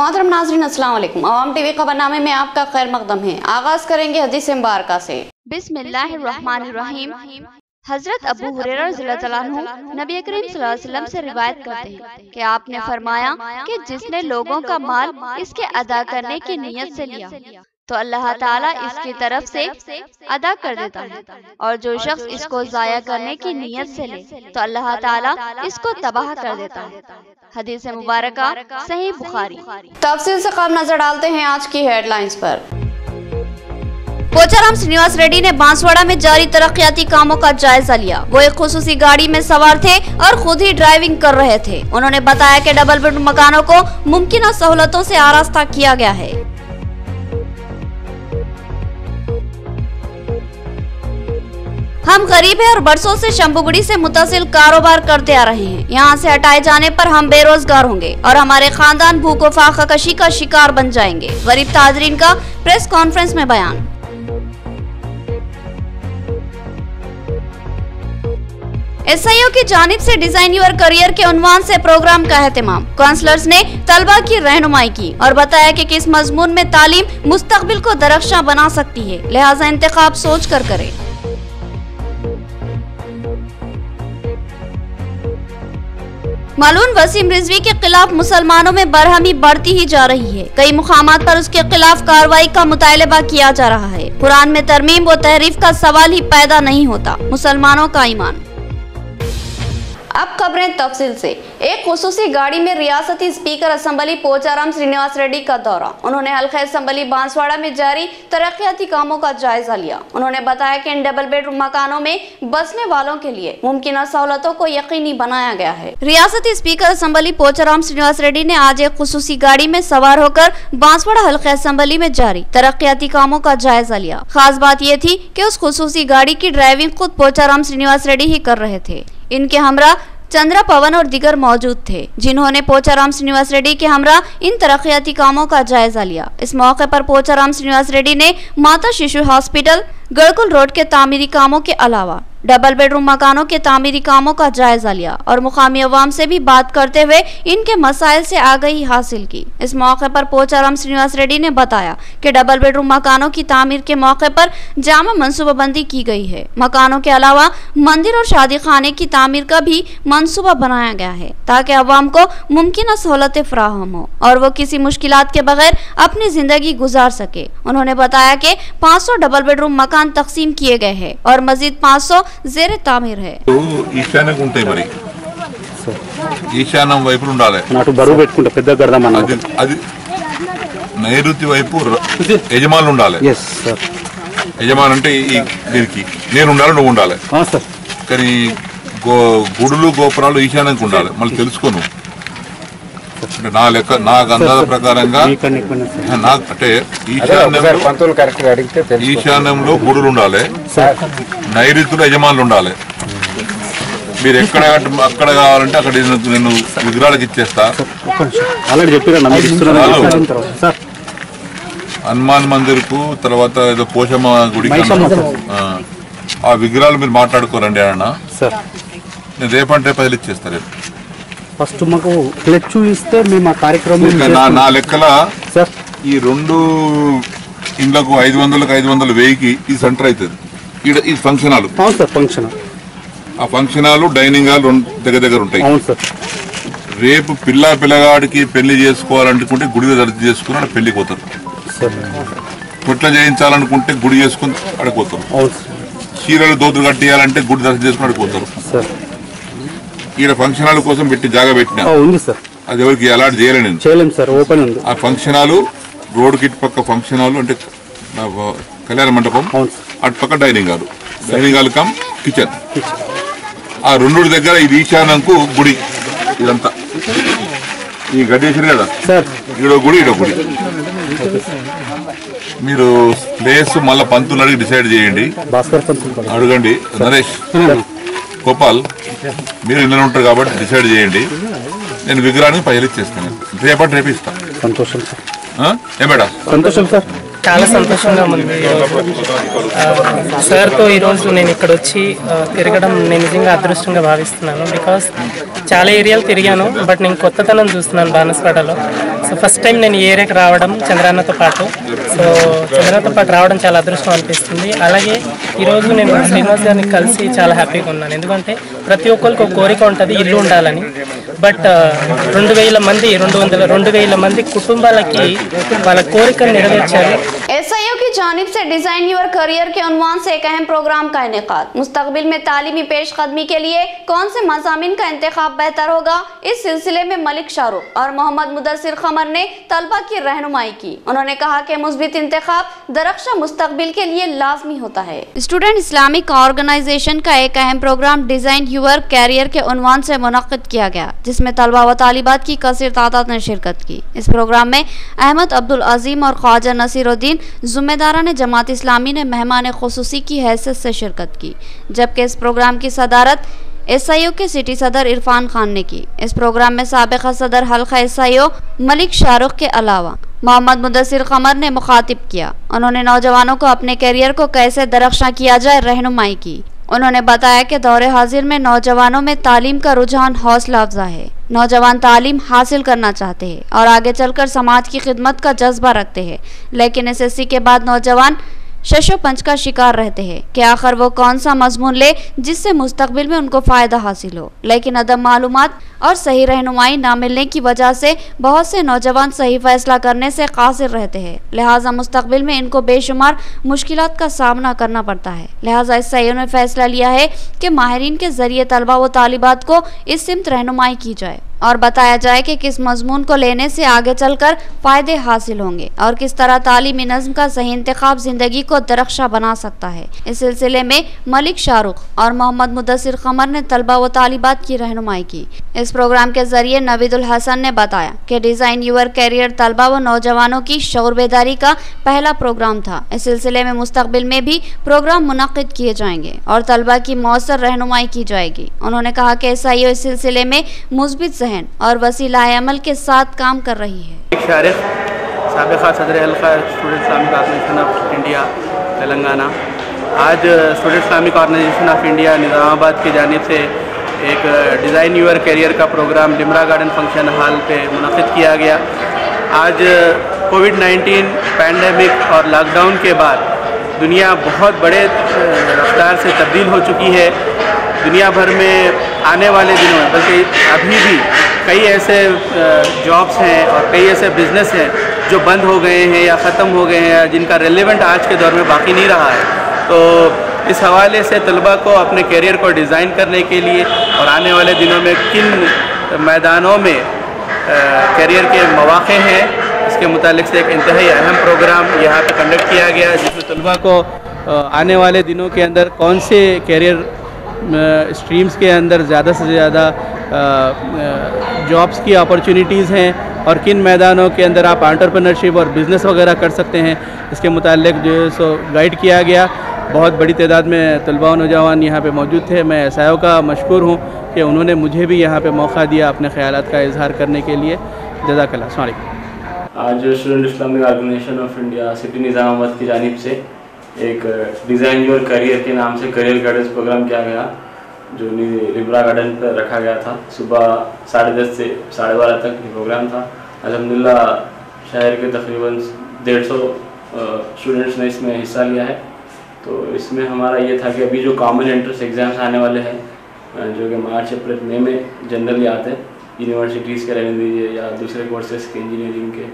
मोहतरम नाज़रीन अस्सलाम वालेकुम। अवाम टीवी खबरनामे में आपका खैर मकदम है। आगाज करेंगे हदीस मुबारका से। बिस्मिल्लाहिर्रहमानिर्रहीम। हजरत अबू हुरैरा रज़ियल्लाहु अन्हु नबी करीम सल्लल्लाहु अलैहि वसल्लम से रिवायत करते हैं कि आपने फरमाया कि जिसने लोगों का माल इसके अदा करने की नीयत से लिया तो अल्लाह ताला इसकी तरफ से अदा कर देता है, और जो शख्स इसको जाया करने की नीयत से ले तो अल्लाह ताला इसको तबाह कर देता है। हदीस मुबारका सही बुखारी। तफसील से कब नजर डालते हैं आज की हेडलाइंस पर। पोचाराम श्रीनिवास रेड्डी ने बांसवाड़ा में जारी तरक्याती कामों का जायजा लिया। वो एक खुसूसी गाड़ी में सवार थे और खुद ही ड्राइविंग कर रहे थे। उन्होंने बताया कि डबल बेडरूम मकानों को मुमकिन सहूलतों से आरास्ता किया गया है। हम गरीब हैं और बरसों से शंभुगुड़ी से मुतसिल कारोबार करते आ रहे हैं। यहाँ से हटाए जाने पर हम बेरोजगार होंगे और हमारे खानदान भूख व फाकाकशी का शिकार बन जाएंगे। गरीब ताजरीन का प्रेस कॉन्फ्रेंस में बयान। एसआईओ की जानिब से डिजाइन योर करियर के उन्वान से प्रोग्राम का एहतमाम। काउंसलर्स ने तलबा की रहनुमाई की और बताया कि किस मजमून में तालीम मुस्तकबिल को दरख्शां बना सकती है, लिहाजा इंतखाब सोच कर करें। मालून वसीम रिजवी के खिलाफ मुसलमानों में बरहमी बढ़ती ही जा रही है। कई मुकामात पर उसके खिलाफ कार्रवाई का मुतालबा किया जा रहा है। कुरान में तरमीम व तहरीफ का सवाल ही पैदा नहीं होता। मुसलमानों का ईमान। अब खबरें तफसील से। एक खुसूसी गाड़ी में रियासती स्पीकर असम्बली पोचाराम श्रीनिवास रेड्डी का दौरा। उन्होंने हल्का असम्बली बांसवाड़ा में जारी तरक्याती कामों का जायजा लिया। उन्होंने बताया कि इन डबल बेडरूम मकानों में बसने वालों के लिए मुमकिन सहूलतों को यकीनी बनाया गया है। रियासती स्पीकर असम्बली पोचाराम श्रीनिवास रेड्डी ने आज एक खुसूसी गाड़ी में सवार होकर बांसवाड़ा हल्का असम्बली में जारी तरक्याती कामों का जायजा लिया। खास बात यह थी कि उस खुसूसी गाड़ी की ड्राइविंग खुद पोचाराम श्रीनिवास रेड्डी ही कर रहे थे। इनके हमरा चंद्रा पवन और दिगर मौजूद थे, जिन्होंने पोचाराम श्रीनिवास रेड्डी के हमरा इन तरक्याती कामों का जायजा लिया। इस मौके पर पोचाराम श्रीनिवास रेड्डी ने माता शिशु हॉस्पिटल गढ़कुल रोड के तामीरी कामों के अलावा डबल बेडरूम मकानों के तामीरी कामों का जायजा लिया और मुकामी अवाम से भी बात करते हुए इनके मसाइल से आगाही हासिल की। इस मौके पर पोचाराम श्रीनिवास रेड्डी ने बताया कि डबल बेडरूम मकानों की तामीर के मौके पर जामा मनसूबाबंदी की गई है। मकानों के अलावा मंदिर और शादी खाने की तामीर का भी मंसूबा बनाया गया है ताकि अवाम को मुमकिन सहूलतें फराहम हो और वो किसी मुश्किलात के बगैर अपनी जिंदगी गुजार सके। उन्होंने बताया कि 500 डबल बेडरूम मकान तकसीम किए गए हैं और मजीद 500 जेर तामीर है। ఈశాన్యం ఉంటాయి, మరి ఈశాన్యం వైపు ఉండాలి. నాటు బరువు పెట్టుకుంటా పెద్ద గడదాం అన్నది. అది నైరుతి వైపు యజమానులు ఉండాలి. yes sir. యజమాని అంటే ఈ దీనికి నేను ఉండాలి, నువ్వు ఉండాలి. sir. కానీ గుడులు గోపురాలు ఈశాన్యంకి ఉండాలి. మళ్ళీ తెలుసుకోను అంటే నా లెక్క నాకు అందాజ ప్రకారంగా అంటే ఈశాన్యంలో గుడులు ఉండాలి, నైరుతిలో యజమానులు ఉండాలి. మీరు ఎక్కడ అక్కడ కావాలంటే అక్కడ నేను విగ్రహాలకు ఇచ్చేస్తా. హనుమాన్ మందిర్ కు తర్వాత ఏదో పోషమ్మ గుడికి ఆ విగ్రహాలు మీరు మాట్లాడుకోరండి అన్న. నేను రేపంటే రేపు ఇచ్చేస్తా. రేపు ఫస్ట్ మాకు క్లచ్ ఇస్తే మేము ఆ కార్యక్రమం నా లెక్కల ఈ రెండు ఇండ్లకు 500కి 500 1000కి ఈ సెంటర్ అవుతుంది. ఈ ఫంక్షన్ హాల్ ఆ ఫంక్షన్ హాల్ డైనింగ్ హాల్ దగ్గర దగ్గర ఉంటాయి. రేపు పిల్లగాడికి పెళ్లి చేసుకోవాలనుకుంటే గుడిలో దర్శనం చేసుకుని అక్కడ పెళ్లికి పోతారు. కొట్ల చేయించాలనుకుంటే గుడి చేసుకుని అడిపోతారు. చీరలు దోతులు కట్టియాలంటే గుడి దర్శనం చేసుకుని అడిపోతారు. ఈడ ఫంక్షన్ హాల్ కోసం పెట్టి జాగా పెట్టినా అది ఎవరికి అలాట్ చేయలేను. ఆ ఫంక్షన్ హాల్ రోడ్ కిట్ పక్క ఫంక్షన్ హాల్ అంటే కళ్యాణ మండపం, అటు పక్క డైనింగ్ హాల్ కమ్ కిచెన్. ఆ రెండు దగ్గర ఇది ఈశాన్యంకు గుడి. ఇదంతా ఈ గడ్డేసారు కదా, ఈడో గుడి ఈడో గుడి. మీరు ప్లేస్ మళ్ళీ పంతులు అడిగి డిసైడ్ చేయండి, అడగండి. నరేష్ గోపాల్ మీరు ఇళ్ళని ఉంటారు కాబట్టి డిసైడ్ చేయండి. నేను విగ్రహానికి పైలు ఇచ్చేస్తాను. రేపటి రేపు ఇస్తాను. సంతోషం సార్. ఏ మేడం? సంతోషం సార్. చాలా సంతోషంగా ఉంది ఈరోజు సార్తో ఈరోజు నేను ఇక్కడ వచ్చి తిరగడం నేను నిజంగా అదృష్టంగా భావిస్తున్నాను. బికాస్ చాలా ఏరియాలు తిరిగాను, బట్ నేను కొత్తతనం చూస్తున్నాను బానస్వాడలో. సో ఫస్ట్ టైం నేను ఈ ఏరియాకి రావడం చంద్రాన్నతో పాటు రావడం చాలా అదృష్టం అనిపిస్తుంది. అలాగే ఈరోజు నేను శ్రీనివాస్ గారిని కలిసి చాలా హ్యాపీగా ఉన్నాను. ఎందుకంటే ప్రతి ఒక్కరికి ఒక కోరిక ఉంటుంది, ఇల్లు ఉండాలని. బట్ 2,000 మంది కుటుంబాలకి వాళ్ళ కోరికను నెరవేర్చారు. SIO की जानिब से डिजाइन योर करियर के उन्वान से एक अहम प्रोग्राम का इनेकाद। मुस्तकबिल में तालीमी पेशकदमी के लिए कौन से मज़ामीन का इंतखाब बेहतर होगा, इस सिलसिले में मलिक शाहरुख और मोहम्मद मुदस्सिर क़मर ने तलबा की रहनुमाई की। उन्होंने कहा कि मुस्बित इंतखाब दरख्शा मुस्तकबिल के लिए लाजमी होता है। स्टूडेंट इस्लामिक ऑर्गेनाइजेशन का एक अहम प्रोग्राम डिजाइन योर कैरियर के उन्वान से मुनक्किद किया गया, जिसमें तलबा व तालिबात की कसीर तादाद ने शिरकत की। इस प्रोग्राम में अहमद अब्दुल अजीम और ख्वाजा नसीरुद्दीन ज़िम्मेदारान जमात इस्लामी ने मेहमान खुसूसी की हैसियत से शिरकत की, जबकि इस प्रोग्राम की सदारत SIO के सिटी सदर इरफान खान ने की। इस प्रोग्राम में साबिक़ा सदर हल्का SIO मलिक शाहरुख के अलावा मोहम्मद मुदस्सिर क़मर ने मुखातिब किया। उन्होंने नौजवानों को अपने कैरियर को कैसे दरख्शां किया जाए रहनुमाई की। उन्होंने बताया कि दौरे हाजिर में नौजवानों में तालीम का रुझान हौसला अफजा है। नौजवान तालीम हासिल करना चाहते हैं और आगे चलकर समाज की खिदमत का जज्बा रखते हैं, लेकिन SSC के बाद नौजवान शशोपंच का शिकार रहते हैं कि आखिर वो कौन सा मजमून ले जिससे मुस्तकबिल में उनको फ़ायदा हासिल हो। लेकिन अदम मालूमात और सही रहनुमाई ना मिलने की वजह से बहुत से नौजवान सही फैसला करने से कासिर रहते हैं। लिहाजा मुस्तकबिल में इनको बेशुमार मुश्किलात का सामना करना पड़ता है। लिहाजा SIO ने फैसला लिया है कि माहिरीन के जरिए तलबा व तालिबात को इस सिमत रहनुमाई की जाए और बताया जाए कि किस मजमून को लेने से आगे चलकर फ़ायदे हासिल होंगे और किस तरह तालीमी नज़्म का सही इंतखाब ज़िंदगी को दरख्शा बना सकता है। इस सिलसिले में मलिक शाहरुख और मोहम्मद मुदस्सिर क़मर ने तलबा व तालिबात की रहनुमाई की। इस प्रोग्राम के जरिए नवीदुल हसन ने बताया कि डिज़ाइन योर कैरियर तलबा व नौजवानों की शऊर बेदारी का पहला प्रोग्राम था। इस सिलसिले में मुस्तकबिल में भी प्रोग्राम मुनक्किद किए जाएंगे और तलबा की मौसर रहनुमाई की जाएगी। उन्होंने कहा कि SIO इस सिलसिले में मुस्बित और वसीला अमल के साथ काम कर रही है। साबिक़ा सदर हल्का student Islamic organisation of India Telangana, आज student Islamic organisation of India Nizamabad की जानिब से एक डिज़ाइन योर कैरियर का programme Limra garden function hall पे मुनक़िद किया गया। आज कोविड-19 पैंडेमिक और लॉकडाउन के बाद दुनिया बहुत बड़े रफ्तार से तब्दील हो चुकी है। दुनिया भर में आने वाले दिनों में बल्कि अभी भी कई ऐसे जॉब्स हैं और कई ऐसे बिज़नेस हैं जो बंद हो गए हैं या ख़त्म हो गए हैं, जिनका रेलेवेंट आज के दौर में बाकी नहीं रहा है। तो इस हवाले से तलबा को अपने कैरियर को डिज़ाइन करने के लिए और आने वाले दिनों में किन मैदानों में कैरियर के मौक़े हैं, इसके मुतालिक से एक इंतहाई अहम प्रोग्राम यहाँ पे कंडक्ट किया गया, जिसमें तलबा को आने वाले दिनों के अंदर कौन से कैरियर स्ट्रीम्स के अंदर ज़्यादा से ज़्यादा जॉब्स की अपॉर्चुनिटीज़ हैं और किन मैदानों के अंदर आप एंटरप्रेन्योरशिप और बिज़नेस वगैरह कर सकते हैं, इसके मुतालिक जो है सो गाइड किया गया। बहुत बड़ी तादाद में तलबा नौजवान यहाँ पे मौजूद थे। मैं SIO का मशकूर हूँ कि उन्होंने मुझे भी यहाँ पे मौका दिया अपने ख़यालात का इजहार करने के लिए। जज़ाकल्लाह। अस्सलाम वालेकुम। आज student Islamic organisation of India city Nizamabad की जानिब से एक डिज़ाइन योर करियर के नाम से करियर गाइडेंस प्रोग्राम किया गया, जो लिम्रा गार्डन पर रखा गया था। सुबह 10:30 से 12:30 तक ये प्रोग्राम था। अल्हम्दुलिल्लाह शहर के तकरीबन 150 स्टूडेंट्स ने इसमें हिस्सा लिया है। तो इसमें हमारा ये था कि अभी जो कॉमन एंट्रेंस एग्ज़ाम्स आने वाले हैं, जो कि मार्च अप्रैल मई में जनरली आते हैं, यूनिवर्सिटीज़ के रहने दीजिए या दूसरे कोर्सेज़ के, इंजीनियरिंग के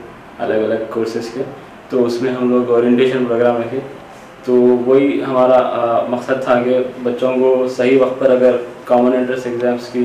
अलग अलग कोर्सेज़ के, तो उसमें हम लोग ओरिएंटेशन प्रोग्राम रखे। तो वही हमारा मकसद था कि बच्चों को सही वक्त पर अगर कॉमन एंट्रेंस एग्ज़ाम्स की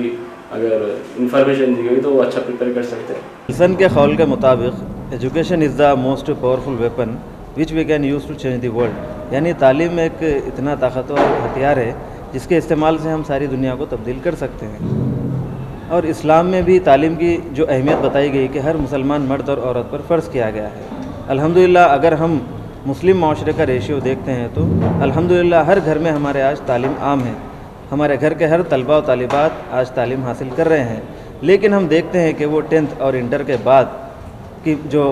अगर इंफॉर्मेशन दी गई तो वो अच्छा प्रिपेयर कर सकते हैं। विल्सन के कौल के मुताबिक education is the most powerful weapon which we can use to change the world, यानी तालीम एक इतना ताकतवर हथियार है जिसके इस्तेमाल से हम सारी दुनिया को तब्दील कर सकते हैं। और इस्लाम में भी तालीम की जो अहमियत बताई गई कि हर मुसलमान मर्द और औरत पर फ़र्ज़ किया गया है। अल्हम्दुलिल्लाह अगर हम मुस्लिम माशरे का रेशियो देखते हैं तो अल्हम्दुलिल्लाह हर घर में हमारे आज तालीम आम है। हमारे घर के हर तलबा और तालिबात आज तालीम हासिल कर रहे हैं, लेकिन हम देखते हैं कि वो 10th और इंटर के बाद कि जो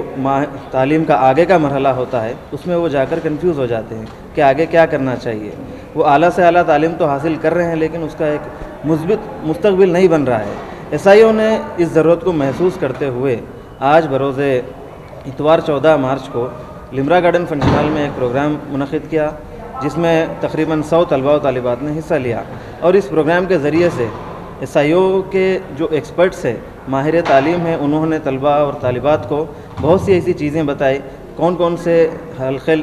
तालीम का आगे का मरहला होता है उसमें वो जाकर कंफ्यूज हो जाते हैं कि आगे क्या करना चाहिए। वो आला से आला तालीम तो हासिल कर रहे हैं लेकिन उसका एक मुस्बित मुस्तकबिल नहीं बन रहा है। SIO ने इस ज़रूरत को महसूस करते हुए आज बरोज़े इतवार 14 मार्च को लिम्रा गार्डन फंक्शन हॉल में एक प्रोग्राम मुनक़िद किया जिसमें तकरीबन 100 तलबा और तालिबात ने हिस्सा लिया। और इस प्रोग्राम के ज़रिए से SIO के जो एक्सपर्ट्स हैं, माहिर तालीम हैं, उन्होंने तलबा और तालिबात को बहुत सी ऐसी चीज़ें बताई, कौन कौन से हल्के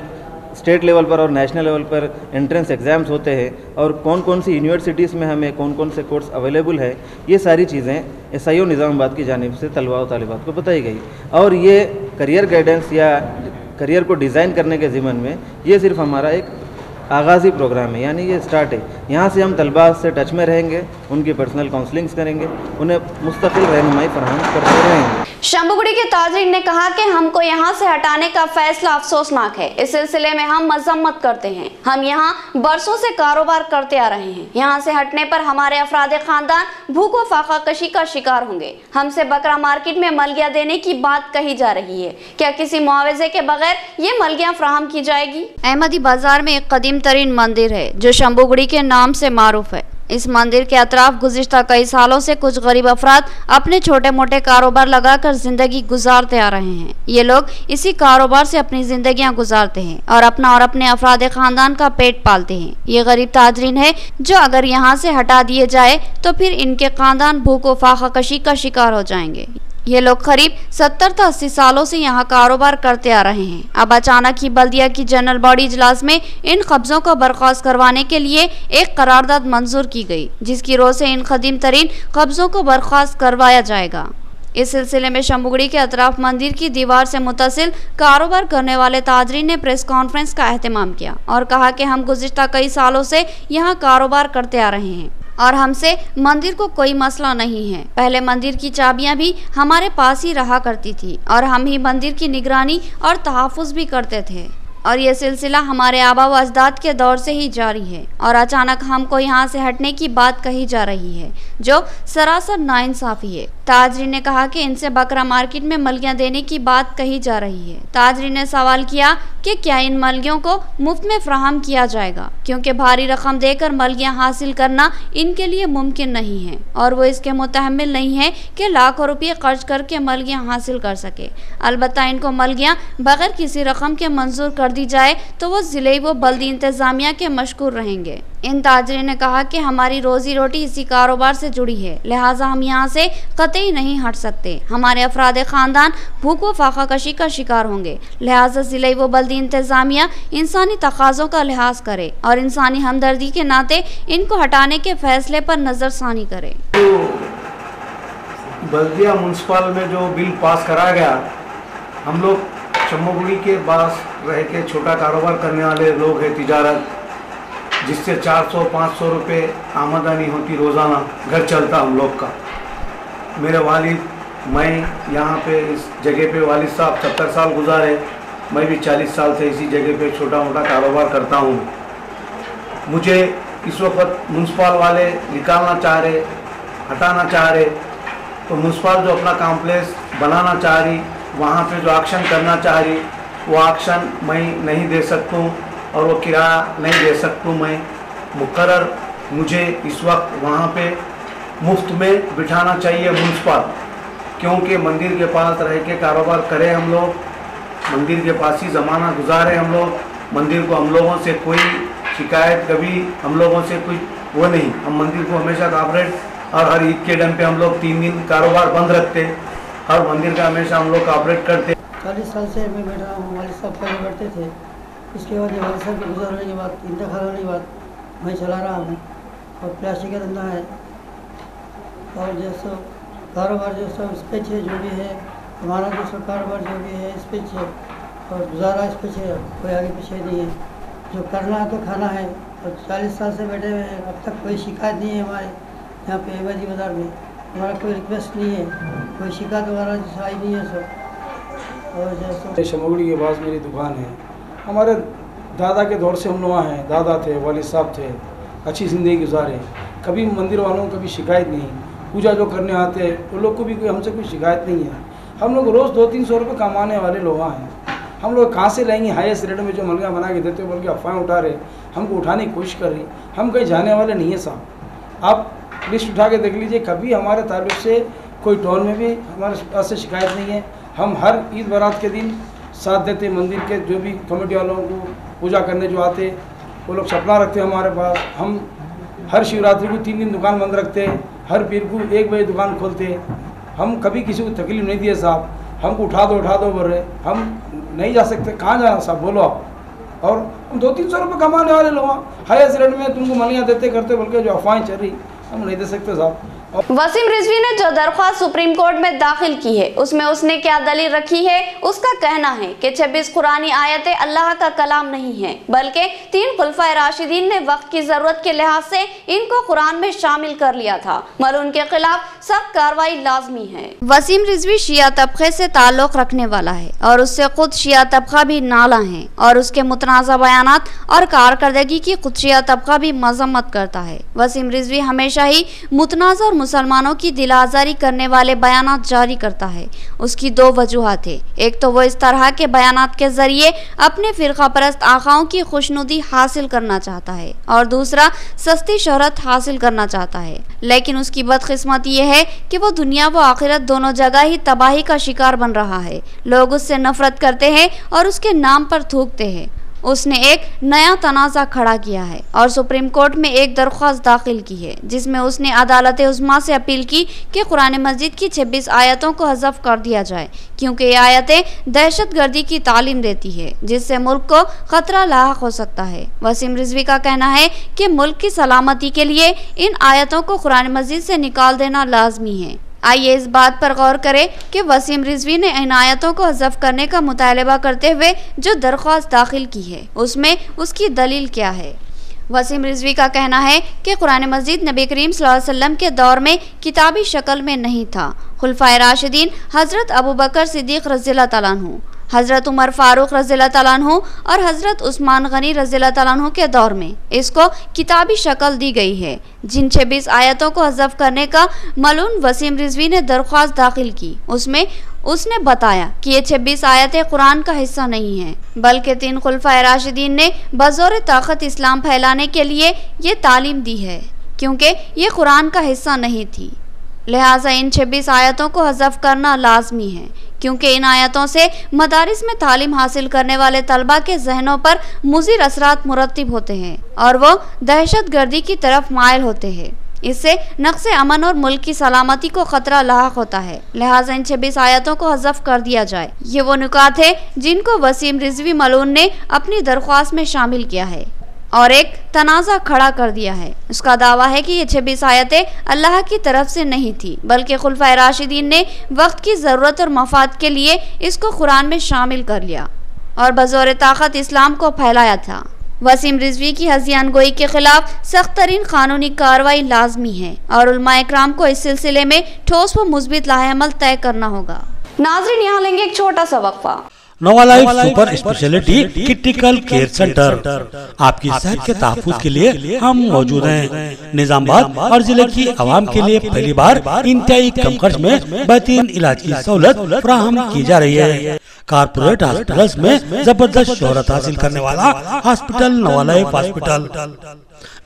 स्टेट लेवल पर और नेशनल लेवल पर एंट्रेंस एग्ज़ाम्स होते हैं और कौन कौन सी यूनिवर्सिटीज़ में हमें कौन कौन से कोर्स अवेलेबल है। ये सारी चीज़ें SIO निज़ामाबाद की जानिब से तलबा और तालिबात को बताई गई। और ये करियर गाइडेंस या करियर को डिज़ाइन करने के ज़िम्मन में ये सिर्फ हमारा एक आगाज़ी प्रोग्राम है, यानी ये स्टार्ट है। यहाँ से हम तलबा से टच में रहेंगे, उनकी पर्सनल काउंसलिंग्स करेंगे, उन्हें मुस्तकिल रहनुमाई फराहम करते रहेंगे। शंभुगढ़ी के ताजरीन ने कहा कि हमको यहाँ से हटाने का फैसला अफसोसनाक है। इस सिलसिले में हम मजम्मत करते हैं। हम यहाँ बरसों से कारोबार करते आ रहे हैं। यहाँ से हटने पर हमारे अफराद खानदान भूख व फाका कशी का शिकार होंगे। हमसे बकरा मार्केट में मलगिया देने की बात कही जा रही है। क्या किसी मुआवजे के बगैर ये मलगिया फराहम की जाएगी? अहमदी बाजार में एक कदीम तरीन मंदिर है जो शंभुगढ़ी के नाम से मारूफ है। इस मंदिर के अतराफ गुज़िश्ता कई सालों से कुछ गरीब अफराद अपने छोटे मोटे कारोबार लगाकर जिंदगी गुजारते आ रहे हैं। ये लोग इसी कारोबार से अपनी जिंदगियां गुजारते हैं और अपना और अपने अफराद खानदान का पेट पालते हैं। ये गरीब ताजरीन है जो अगर यहाँ से हटा दिए जाए तो फिर इनके खानदान भूख व फाका कशी का शिकार हो जाएंगे। ये लोग करीब 70 से 80 सालों से यहाँ कारोबार करते आ रहे हैं। अब अचानक ही बल्दिया की जनरल बॉडी इजलास में इन कब्जों को बर्खास्त करवाने के लिए एक करारदाद मंजूर की गई, जिसकी रोज से इन कदीम तरीन कब्जों को बर्खास्त करवाया जाएगा। इस सिलसिले में शंभुगढ़ी के अतराफ मंदिर की दीवार से मुतसिल कारोबार करने वाले ताजरीन ने प्रेस कॉन्फ्रेंस का एहतमाम किया और कहा कि हम गुज़िश्ता कई सालों से यहाँ कारोबार करते आ रहे हैं और हमसे मंदिर को कोई मसला नहीं है। पहले मंदिर की चाबियां भी हमारे पास ही रहा करती थी और हम ही मंदिर की निगरानी और तहफ़्फ़ुज़ भी करते थे और ये सिलसिला हमारे आबा व अजदाद के दौर से ही जारी है और अचानक हमको यहाँ से हटने की बात कही जा रही है जो सरासर नाइंसाफ़ी है। ताजरीन ने कहा कि इनसे बकरा मार्केट में मलगियाँ देने की बात कही जा रही है। ताजरीन ने सवाल किया कि क्या इन मलगियों को मुफ्त में फ्राहम किया जाएगा, क्योंकि भारी रकम देकर मलगियाँ हासिल करना इनके लिए मुमकिन नहीं है और वो इसके मुतहम्मिल नहीं है कि लाखों रुपये खर्च करके मलगियाँ हासिल कर सके। अलबत्ता इनको मलगियाँ बगैर किसी रकम के मंजूर कर दी जाए तो वो ज़िले व बल्दी इंतज़ामिया के मशकूर रहेंगे। इन ताजरीन ने कहा कि हमारी रोजी रोटी इसी कारोबार से जुड़ी है, लिहाजा हम यहाँ से कतई नहीं हट सकते। हमारे अफराद खानदान भूख व फाका कशी का शिकार होंगे, लिहाजा ज़िले व बल्दी इंतज़ामिया इंसानी तकाज़ों का लिहाज करे और इंसानी हमदर्दी के नाते इनको हटाने के फैसले पर नज़रसानी करे। बल्दिया म्यूनसिपल में जो बिल पास करा गया, हम लोग शंभुगढ़ी के पास रह के छोटा कारोबार करने वाले लोग हैं, तिजारत, जिससे 400-500 रुपये आमदनी होती रोज़ाना, घर चलता हम लोग का। मेरे वालिद, मैं यहाँ पे इस जगह पे वालिद साहब 70 साल गुजारे, मैं भी 40 साल से इसी जगह पे छोटा मोटा कारोबार करता हूँ। मुझे इस वक्त म्यूनसिपल वाले निकालना चाह रहे, हटाना चाह रहे, तो म्यूनसिपल जो अपना कॉम्प्लेक्स बनाना चाह रही, वहाँ पे जो एक्शन करना चाह रही, वो एक्शन मैं नहीं दे सकता हूँ और वो किराया नहीं दे सकता हूँ। मैं मुकर्रर मुझे इस वक्त वहाँ पे मुफ्त में बिठाना चाहिए म्यूनसिपल, क्योंकि मंदिर के पास रह के कारोबार करें हम लोग, मंदिर के पास ही ज़माना गुजारे हम लोग, मंदिर को हम लोगों से कोई शिकायत, कभी हम लोगों से कोई वो नहीं। हम मंदिर को हमेशा ऑपरेट और हर ईद के टाइम पे हम लोग 3 दिन कारोबार बंद रखते, हर मंदिर का हमेशा हम लोग ऑपरेट करते। 40 साल से मैं बैठ रहा हूँ, वालिद साहब पहले बैठते थे, उसके बाद वालिद साहब के गुजरने के बाद, इंतकाल होने के बाद मैं चला रहा हूँ और प्लास्टिक का धंधा है और जैसा कारोबार जो सब स्पेच है, जो भी है हमारा जो सब कारोबार जो भी है स्पेच है और गुजारा स्पेच है, कोई आगे पीछे नहीं है। जो करना है तो खाना है और 40 साल से बैठे हुए हैं, अब तक कोई शिकायत नहीं है हमारे यहाँ पे अहमदी बाज़ार में। हमारा कोई रिक्वेस्ट नहीं है, कोई शिकायत हमारा जैसा आई नहीं है सब। और जैसे शंभुगढ़ी के पास मेरी दुकान है, हमारे दादा के दौर से हम लोग हैं, दादा थे, वालिद साहब थे, अच्छी ज़िंदगी गुजारे, कभी मंदिर वालों को कभी शिकायत नहीं। पूजा जो करने आते हैं उन लोग को भी कोई हमसे कोई शिकायत नहीं है। हम लोग रोज़ 200-300 रुपये कमाने वाले लोग हैं, हम लोग कहाँ से लाएंगे हाईएस्ट रेट में जो मलगा बना के देते हो, बल्कि अफवाहें उठा रहे, हमको उठाने की कोशिश कर रही, हम कहीं जाने वाले नहीं है साहब। आप लिस्ट उठा के देख लीजिए, कभी हमारे ताल्लुक से कोई टोल में भी हमारे पास से शिकायत नहीं है। हम हर ईद बारात के दिन साथ देते, मंदिर के जो भी कमेटी वालों को पूजा करने जो आते वो लोग सपना रखते हैं हमारे पास। हम हर शिवरात्रि को 3 दिन दुकान बंद रखते, हर पीर को 1 बजे दुकान खोलते। हम कभी किसी को तकलीफ नहीं दिए साहब, हमको उठा दो बोल रहे, हम नहीं जा सकते, कहाँ जाना साहब बोलो आप। और हम 200-300 रुपये कमाने वाले लोग, हाईएस्ट रेट में तुमको मलियाँ देते करते, बल्कि जो अफवाहें चल रही हम नहीं दे सकते साहब। वसीम रिजवी ने जो दरख्वास्त सुप्रीम कोर्ट में दाखिल की है उसमें उसने क्या दलील रखी है? उसका कहना है कि 26 कुरानी आयतें अल्लाह का कलाम नहीं है, बल्कि 3 खुलफाए राशिदीन ने वक्त की जरूरत के लिहाज से इनको कुरान में शामिल कर लिया था। मलून के खिलाफ सख्त कार्रवाई लाजमी है। वसीम रिजवी शिया तबके से ताल्लुक रखने वाला है और उससे खुद शिया तबका भी नाला है और उसके मुतनाज़ा बयानात और कारकर्दगी की खुद शिया तबका भी मजम्मत करता है। वसीम रिजवी हमेशा ही मुतनाज़ा और मुसलमानों की दिल आज़ारी करने वाले बयानात जारी करता है। उसकी 2 वजूहात है, एक तो वो इस तरह के बयानात के जरिए अपने फिरका परस्त आकाओं की खुशनुदी हासिल करना चाहता है और दूसरा सस्ती शोहरत हासिल करना चाहता है। लेकिन उसकी बदकिस्मत ये है कि वो दुनिया व आखिरत दोनों जगह ही तबाही का शिकार बन रहा है। लोग उससे नफरत करते हैं और उसके नाम पर थूकते हैं। उसने एक नया तनाज़ा खड़ा किया है और सुप्रीम कोर्ट में एक दरख्वास्त दाखिल की है, जिसमें उसने अदालत उज़्मा से अपील की कि कुरान मजीद की 26 आयतों को हज़फ कर दिया जाए, क्योंकि ये आयतें दहशतगर्दी की तालीम देती है, जिससे मुल्क को खतरा लाहक हो सकता है। वसीम रिजवी का कहना है कि मुल्क की सलामती के लिए इन आयतों को कुरान मजीद से निकाल देना लाजमी है। आइए इस बात पर गौर करें कि वसीम रिजवी ने इन आयतों को हज़फ करने का मुतालबा करते हुए जो दरख्वास्त दाखिल की है उसमें उसकी दलील क्या है। वसीम रिजवी का कहना है कि कुरान मजीद नबी करीम सल्लल्लाहु अलैहि वसल्लम के दौर में किताबी शक्ल में नहीं था। खुलफाए राशिदीन हज़रत अबू बकर सिद्दीक़ रज़ियल्लाहु तआला अन्हु, हज़रत उमर फारूक रज़ियल्लाहु तआला अन्हु और हज़रत उस्मान गनी रज़ियल्लाहु तआला अन्हु के दौर में इसको किताबी शक्ल दी गई है। जिन 26 आयतों को हज़फ करने का मलून वसीम रिजवी ने दरख्वास्त दाखिल की, उसमें उसने बताया कि ये 26 आयतें कुरान का हिस्सा नहीं हैं, बल्कि 3 खुलफाए राशिदीन ने बज़ौर ताकत इस्लाम फैलाने के लिए ये तालीम दी है, क्योंकि ये कुरान का हिस्सा नहीं थी। लिहाजा इन 26 आयतों को हज़फ करना लाजमी है, क्योंकि इन आयतों से मदारिस में तालीम हासिल करने वाले तलबा के जहनों पर मुज़िर असरात मुरत्तिब होते हैं और वो दहशत गर्दी की तरफ मायल होते हैं। इससे नक्श अमन और मुल्क की सलामती को खतरा लाहक होता है। लिहाजा इन 26 आयतों को हज़फ कर दिया जाए। ये वो नुकात है जिनको वसीम रिजवी मलून ने अपनी दरख्वास्त में शामिल किया है और एक तनाज़ा खड़ा कर दिया है। उसका दावा है कि ये 26 आयतें अल्लाह की तरफ से नहीं थी, बल्कि खुलफाए राशिदीन ने वक्त की ज़रूरत और मफाद के लिए इसको कुरान में शामिल कर लिया और बज़ौर ताकत इस्लाम को फैलाया था। वसीम रिजवी की हज़ियान गोई के खिलाफ सख्त तरीन कानूनी कार्रवाई लाजमी है और उलमा इकराम को इस सिलसिले में ठोस व मुस्बित लाहेअमल तय करना होगा। नाज़रीन, यहाँ लेंगे एक छोटा सा वक्फा। Nova life super speciality critical care centre आपकी सेहत के तहफ़्फ़ुज़ के लिए हम मौजूद हैं। निजामाबाद और जिले की आवाम के लिए पहली बार इंतहाई कम खर्च में बेहतरीन इलाज की सहूलत फराहम की जा रही है। कारपोरेट हॉस्पिटल्स में जबरदस्त शोहरत हासिल करने वाला हॉस्पिटल नोवा लाइफ हॉस्पिटल,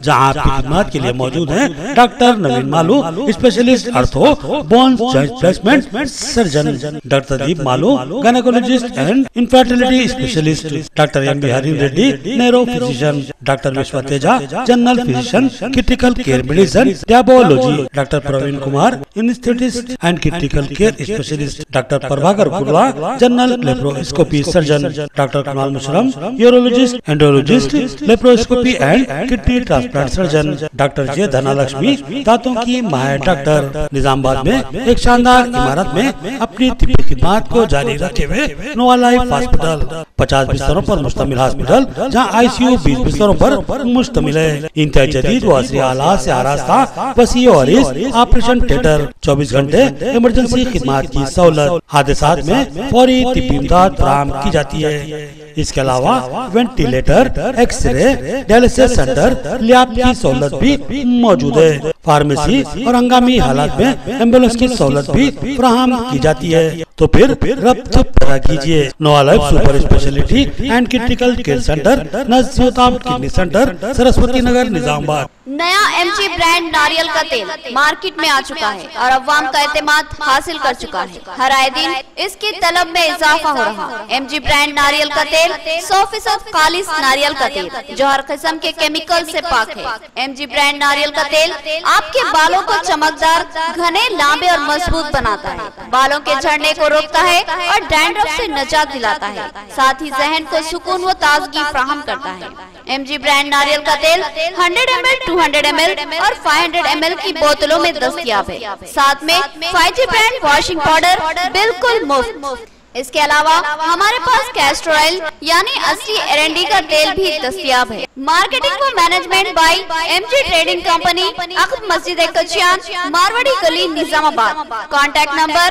जहां आपकी खिदमत के लिए मौजूद हैं doctor Naveen Malu, specialist ortho bone joint placement surgeon, doctor Deep Malu, gynaecologist and infertility specialist, doctor M Bihari Reddy, neuro physician, doctor Vishwa Teja, general physician, critical care medicine, diabetology, doctor Praveen Kumar, anaesthetist and critical care specialist, doctor Prabhakar Gurva, general laparoscopy surgeon, doctor Kamal Musharam, urologist, endologist, laparoscopy and kidney transplant surgeon, doctor J Dhanalakshmi, दांतों की माहिर doctor. Nizamabad में एक शानदार इमारत में अपनी तिब्बी खिदमत को जारी रखे हुए नोवा लाइफ हॉस्पिटल 50 बिस्तरों पर मुश्तमिल हॉस्पिटल, जहां आईसीयू 20 बिस्तरों पर मुश्तमिल है। इंतहाई जदीद व असरी आलात से आरास्ता वसीअ और ऑपरेशन थिएटर, 24 घंटे इमरजेंसी खिदमत की सहूलत, हादसात में फौरी तिब्बी इमदाद फराहम की जाती है। इसके अलावा ventilator, x-ray, dialysis centre, lab की सहूलत भी मौजूद है। फार्मेसी और हंगामी हालात में एम्बुलेंस की सहूलत भी फराहम की जाती है। तो फिर रब्त पता कीजिए। नोआ life super speciality and critical care centre, नजदीक किडनी सेंटर, सरस्वती नगर, निजामाबाद। नया MG ब्रांड नारियल का तेल मार्केट में आ चुका है और अवाम का एतमाद हासिल कर चुका है। हर आए दिन इसकी तलब में इजाफा हो रहा है। MG ब्रांड नारियल का तेल 100% खालिस नारियल का तेल जो हर किस्म के केमिकल से पाक है। MG ब्रांड नारियल का तेल आपके बालों को चमकदार, घने, लंबे और मजबूत बनाता है, बालों के झड़ने को रोकता है और डैंड्रफ से निजात दिलाता है, साथ ही जहन को सुकून व ताजगी फराहम करता है। MG ब्रांड नारियल का तेल 100 ml, 200 ml और 500 ml की बोतलों में दस्तयाब है। साथ में 5G ब्रांड वॉशिंग पाउडर बिल्कुल मुफ्त। इसके अलावा हमारे पास कैस्टर ऑयल यानी असली एरंडी का तेल भी दस्तयाब है। मार्केटिंग व management by MG trading company, अक़ब मस्जिद कचियान, मारवाड़ी गली, निजामाबाद। Contact number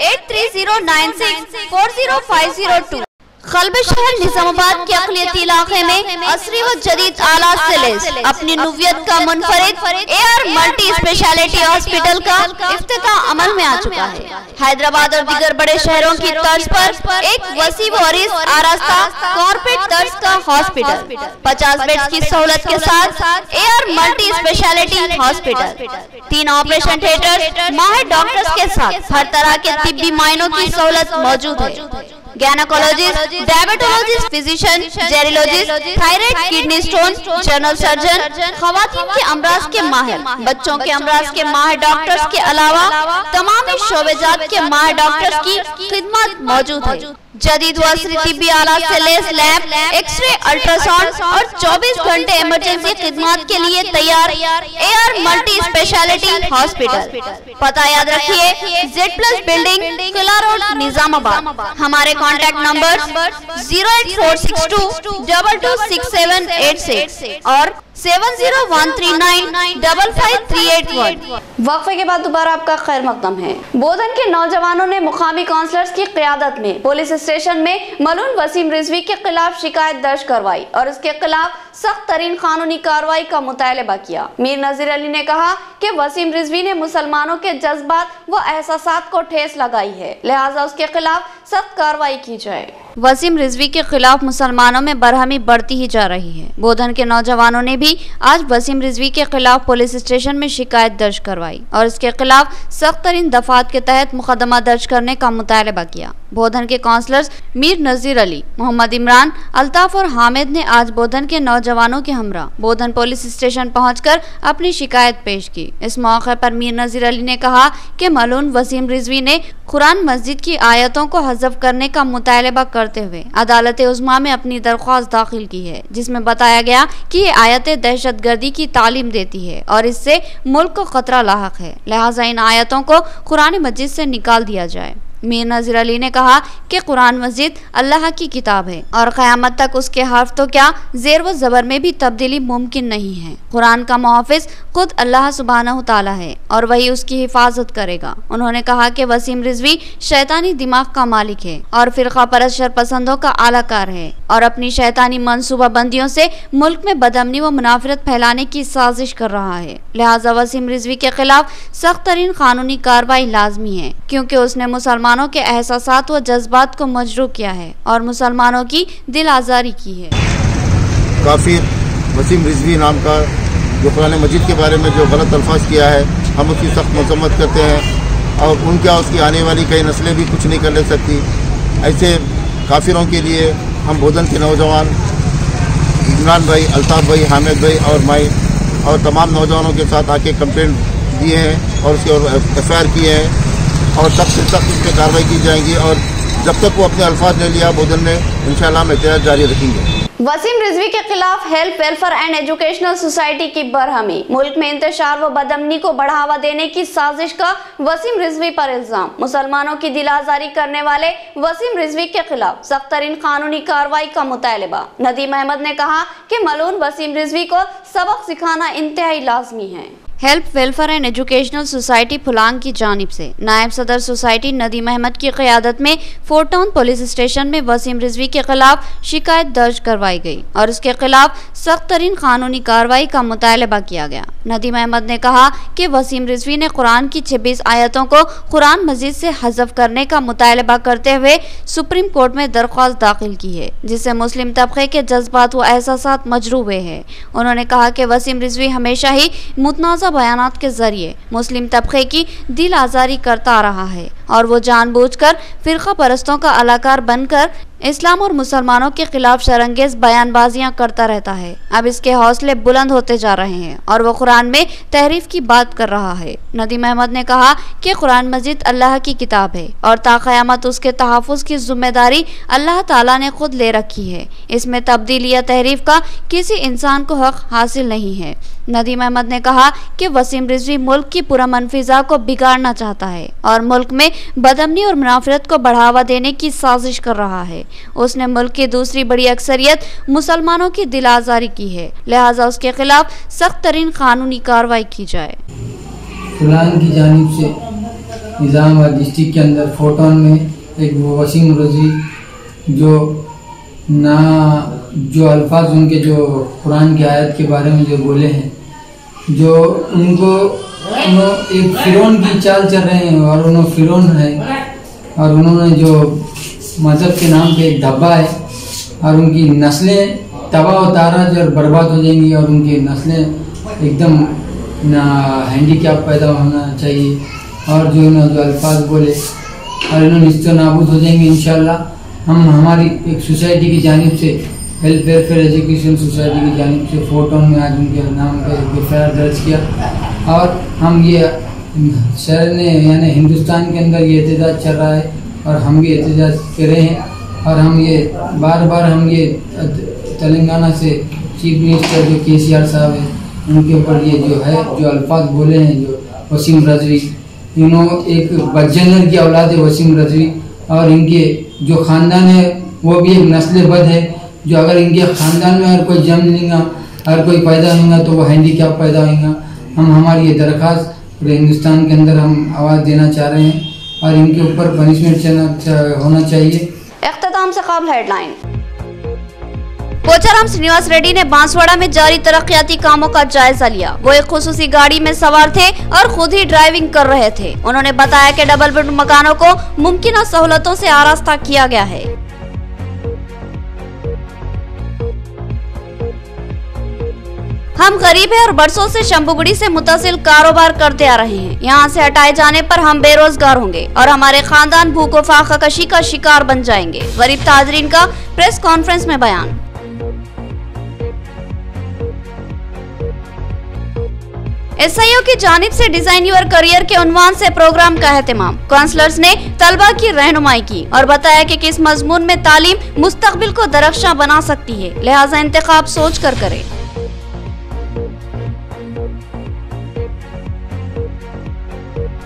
8309640502। खल्ब शहर निजामाबाद के अक़लियती इलाके में असरी व जदीद आलात से लैस अपनी नुवियत का मुनफरिद AR मल्टी स्पेशलिटी हॉस्पिटल का इफ्तिताह अमल में आ चुका है। हैदराबाद और दीगर बड़े शहरों की तर्ज पर एक वसी व अरीज़ आरास्ता कॉर्पोरेट तर्ज का हॉस्पिटल, 50 बेड्स की सहूलत के साथ AR multi speciality hospital, 3 operation theatre, माहिर डॉक्टर्स के साथ हर तरह के तिब्बी मायनों की सहूलत मौजूद है। Gynaecologist, diabetologist, physician, geriatrologist, thyroid, kidney stone, general surgeon, खवातीन के अमराज के माहिर, बच्चों के अमराज के माहिर डॉक्टर्स के अलावा तमाम शोबेजात के माहिर डॉक्टर्स की खिदमत मौजूद है। जदीद व असरी तिब्बी आलात से लैस लैब, एक्सरे, अल्ट्रासाउंड और 24 घंटे इमरजेंसी खिदमत के लिए तैयार AR मल्टी स्पेशलिटी हॉस्पिटल। पता याद रखिए, Z+ बिल्डिंग, किला रोड, निजामाबाद। हमारे कॉन्टैक्ट नंबर 08462 226786 और 7013955381। वक्फे के बाद दोबारा आपका खैर मकदम है। बोधन के नौजवानों ने मुकामी काउंसलर्स की क़यादत में पुलिस स्टेशन में मलून वसीम रिजवी के खिलाफ शिकायत दर्ज करवाई और उसके खिलाफ सख्त तरीन कानूनी कार्रवाई का मुतालबा किया। मीर नजीर अली ने कहा कि वसीम रिजवी ने मुसलमानों के जज्बात व एहसासात को ठेस लगाई है, लिहाजा उसके खिलाफ सख्त कार्रवाई की जाए। वसीम रिजवी के खिलाफ मुसलमानों में बरहमी बढ़ती ही जा रही है। बोधन के नौजवानों ने भी आज वसीम रिजवी के खिलाफ पुलिस स्टेशन में शिकायत दर्ज करवाई और इसके खिलाफ सख्त तरीन दफात के तहत मुकदमा दर्ज करने का मुतालबा किया। बोधन के काउंसलर्स मीर नजीर अली, मोहम्मद इमरान, अल्ताफ और हामिद ने आज बोधन के नौजवानों के हमरा बोधन पुलिस स्टेशन पहुंचकर अपनी शिकायत पेश की। इस मौके पर मीर नजीर अली ने कहा कि मलून वसीम रिजवी ने कुरान मस्जिद की आयतों को हज़फ करने का मुतालबा करते हुए अदालत उज़्मा में अपनी दरख्वास्त दाखिल की है, जिसमें बताया गया कि ये आयतें दहशतगर्दी की तालीम देती है और इससे मुल्क को खतरा लाहक है, लिहाजा इन आयतों को कुरान मस्जिद से निकाल दिया जाए। मीर नजीर अली ने कहा कि कुरान मस्जिद अल्लाह की किताब है और क़यामत तक उसके हर्फ तो क्या ज़ेर व ज़बर में भी तब्दीली मुमकिन नहीं है। कुरान का मुहाफ़िज़ खुद अल्लाह सुब्हानहू तआला है और वही उसकी हिफाजत करेगा। उन्होंने कहा कि वसीम रिजवी शैतानी दिमाग का मालिक है और फ़िरक़ा परस्त शरपसंदों का आलाकार है और अपनी शैतानी मनसूबाबंदियों से मुल्क में बदअमनी व मुनाफरत फैलाने की साजिश कर रहा है। लिहाजा वसीम रिजवी के खिलाफ सख्त तरीन कानूनी कार्रवाई लाजमी है, क्योंकि उसने मुसलमानों के एहसासात व जज्बात को मजरूह किया है और मुसलमानों की दिल आज़ारी की है। काफिर वसीम रिजवी नाम का जो कुरान मजीद के बारे में जो गलत अल्फाज किया है, हम उसकी सख्त मजम्मत करते हैं और उनका उसकी आने वाली कई नस्लें भी कुछ नहीं कर ले सकती। ऐसे काफिरों के लिए हम बोधन के नौजवान इमरान भाई, अल्ताफ भाई, हामिद भाई और मैं और तमाम नौजवानों के साथ आके कंप्लेंट दिए हैं और उसके FIR किए हैं और सख्त से सख्त उस पर कार्रवाई की जाएगी और जब तक वो अपने अल्फाज ले लिया बोधन में इंशाअल्लाह हम एहतियात जारी रखेंगे। वसीम रिजवी के खिलाफ health, welfare and educational society की बरहमी, मुल्क में इंतशार व बदअमनी को बढ़ावा देने की साजिश का वसीम रिजवी पर इल्जाम, मुसलमानों की दिल आज़ारी करने वाले वसीम रिजवी के खिलाफ सख्त तरीन कानूनी कार्रवाई का मुतालबा। नदीम अहमद ने कहा कि मलून वसीम रिजवी को सबक सिखाना इंतहाई लाजमी है। Help, welfare and educational society Phulang की जानिब से नायब सदर सोसाइटी नदीम अहमद की क़यादत में फोर्ट टाउन पुलिस स्टेशन में वसीम रिजवी के खिलाफ शिकायत दर्ज करवाई गई और उसके खिलाफ सख्त तरीन कानूनी कार्रवाई का मुतालबा किया गया। नदीम अहमद ने कहा कि वसीम रिजवी ने कुरान की 26 आयतों को कुरान मजीद से हज़फ करने का मुतालबा करते हुए सुप्रीम कोर्ट में दरख्वास्त दाखिल की है, जिससे मुस्लिम तबके के जज्बात व एहसासात मजरूब हुए हैं। उन्होंने कहा कि वसीम रिजवी हमेशा ही मुतनाज़ा बयानात के जरिए मुस्लिम तबके की दिल आज़ारी करता आ रहा है और वो जानबूझकर फ़िरका परस्तों का अलाकार बनकर इस्लाम और मुसलमानों के खिलाफ शरंगेज बयानबाजियां करता रहता है। अब इसके हौसले बुलंद होते जा रहे हैं और वो कुरान में तहरीफ की बात कर रहा है। नदीम अहमद ने कहा कि कुरान मजीद अल्लाह की किताब है और ता क़यामत उसके तहफ़्फ़ुज़ की जिम्मेदारी अल्लाह ताला ने खुद ले रखी है। इसमें तब्दीली या तहरीफ का किसी इंसान को हक हासिल नहीं है। नदीम अहमद ने कहा कि वसीम रिजवी मुल्क की पुरअमन फिजा को बिगाड़ना चाहता है और मुल्क में बदअमनी और मुनाफरत को बढ़ावा देने की साजिश कर रहा है। उसने मुल्क की दूसरी बड़ी अक्सरियत मुसलमानों की दिल आज़ारी की है, लिहाजा उसके खिलाफ सख्त तरीन कानूनी कार्रवाई की जाए। फुलान की जानिब से निज़ामाबाद डिस्ट्रिक्ट के अंदर फोटोन में एक वसीम रिजवी जो अल्फाज उनके जो कुरान की आयत के बारे में जो बोले हैं, जो उनको एक फिरौन की चाल चल रहे हैं और उन्होंने फिरौन है और उन्होंने जो मज़हब के नाम पे एक धब्बा है और उनकी नस्लें तबाह व ताराज और बर्बाद हो जाएंगी और उनकी नस्लें एकदम हैंडीकैप पैदा होना चाहिए और जो इन्होंने जो अल्फाज बोले और इन्होंने निस्तो नाबूद हो जाएंगे इंशाल्लाह। हम हमारी एक सोसाइटी की जानिब से वेलफेयर एजुकेशन सोसाइटी की जानिब से फोटोन में आज उनके नाम पर एफआईआर दर्ज किया और हम ये शहर ने यानी हिंदुस्तान के अंदर ये एहतजाज चल रहा है और हम भी एहतजाज कर रहे हैं और हम ये बार बार हम ये तेलंगाना से चीफ मिनिस्टर जो केसीआर साहब हैं उनके ऊपर ये जो है जो अल्फाज बोले हैं जो वसीम रिजवी, इन्होंने एक बदजनर की औलाद है वसीम रिजवी और इनके जो ख़ानदान है वो भी एक नस्ल बद है। जो अगर इनके ख़ानदान में अगर कोई जन्म लेंगे अगर कोई पैदा होगा तो वो हैंडीकैप पैदा होगा। हम हमारी ये दरख्वास्त पूरे हिंदुस्तान के अंदर हम आवाज़ देना चाह रहे हैं और इनके ऊपर पनिशमेंट होना चाहिए। इख्तिताम से क़ब्ल हेडलाइन। पोचाराम श्रीनिवास रेड्डी ने बांसवाड़ा में जारी तरक्याती कामों का जायजा लिया। वो एक खुसूसी गाड़ी में सवार थे और खुद ही ड्राइविंग कर रहे थे। उन्होंने बताया कि डबल बेड मकानों को मुमकिन सहूलतों से आरास्ता किया गया है। हम गरीब हैं और बरसों से शंभुगुड़ी से मुतसिल कारोबार करते आ रहे हैं। यहाँ से हटाए जाने पर हम बेरोजगार होंगे और हमारे खानदान भूख व फाकाकशी का शिकार बन जाएंगे। गरीब ताजरीन का प्रेस कॉन्फ्रेंस में बयान। एसआईओ की जानिब से डिजाइन योर करियर के उन्वान से प्रोग्राम का एहतमाम। काउंसलर्स ने तलबा की रहनुमाई की और बताया कि किस मजमून में तालीम मुस्तकबिल को दरख्शां बना सकती है, लिहाजा इंतखाब सोच कर करें।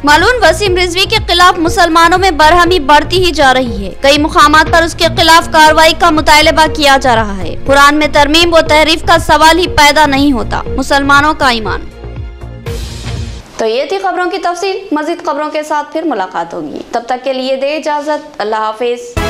मालूम वसीम रिजवी के खिलाफ मुसलमानों में बरहमी बढ़ती ही जा रही है। कई मुकामात पर उसके खिलाफ कार्रवाई का मुतालबा किया जा रहा है। कुरान में तरमीम व तहरीफ का सवाल ही पैदा नहीं होता। मुसलमानों का ईमान। तो ये थी खबरों की तफसील। मजीद खबरों के साथ फिर मुलाकात होगी, तब तक के लिए दे इजाजत। अल्लाह हाफिज।